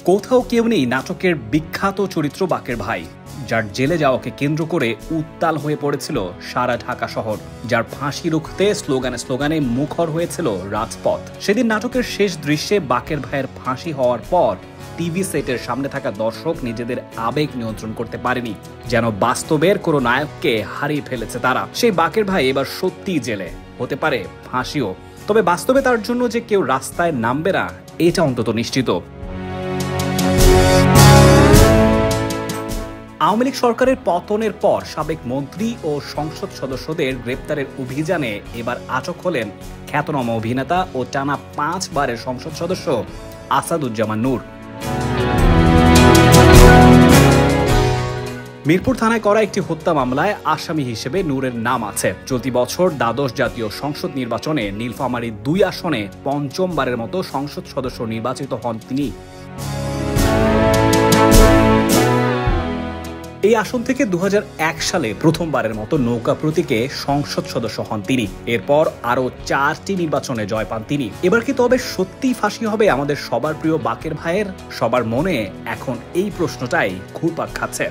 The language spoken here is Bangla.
কোথাও কেউ নেই নাটকের বিখ্যাত চরিত্র বাকের ভাই, যার জেলে যাওয়াকে কেন্দ্র করে উত্তাল হয়ে পড়েছিল সারা ঢাকা শহর, যার ফাঁসি রুখতে স্লোগানে স্লোগানে মুখর হয়েছিল রাজপথ। সেদিন নাটকের শেষ দৃশ্যে বাকের ভাইয়ের ফাঁসি হওয়ার পর টিভি সেটের সামনে থাকা দর্শক নিজেদের আবেগ নিয়ন্ত্রণ করতে পারেনি, যেন বাস্তবের কোনো নায়ককে হারিয়ে ফেলেছে তারা। সেই বাকের ভাই এবার সত্যিই জেলে, হতে পারে ফাঁসিও, তবে বাস্তবে তার জন্য যে কেউ রাস্তায় নামবে না এটা অন্তত নিশ্চিত। আওয়ামী লীগ সরকারের পতনের পর সাবেক মন্ত্রী ও সংসদ সদস্যদের গ্রেপ্তারের অভিযানে এবার আটক হলেন খ্যাতনামা অভিনেতা ও টানা 5 বারের সংসদ সদস্য আসাদুজ্জামান নূর। মিরপুর থানায় করা একটি হত্যা মামলায় আসামি হিসেবে নূরের নাম আছে। চলতি বছর দ্বাদশ জাতীয় সংসদ নির্বাচনে নীলফামারী 2 আসনে 5ম বারের মতো সংসদ সদস্য নির্বাচিত হন তিনি। এই আসন থেকে 2001 সালে প্রথমবারের মতো নৌকা প্রতীকে সংসদ সদস্য হন তিনি। এরপর আরো 4টি নির্বাচনে জয় পান তিনি। এবার কি তবে সত্যি ফাঁসি হবে আমাদের সবার প্রিয় বাকের ভাইয়ের? সবার মনে এখন এই প্রশ্নটাই ঘুরপাক খাচ্ছে।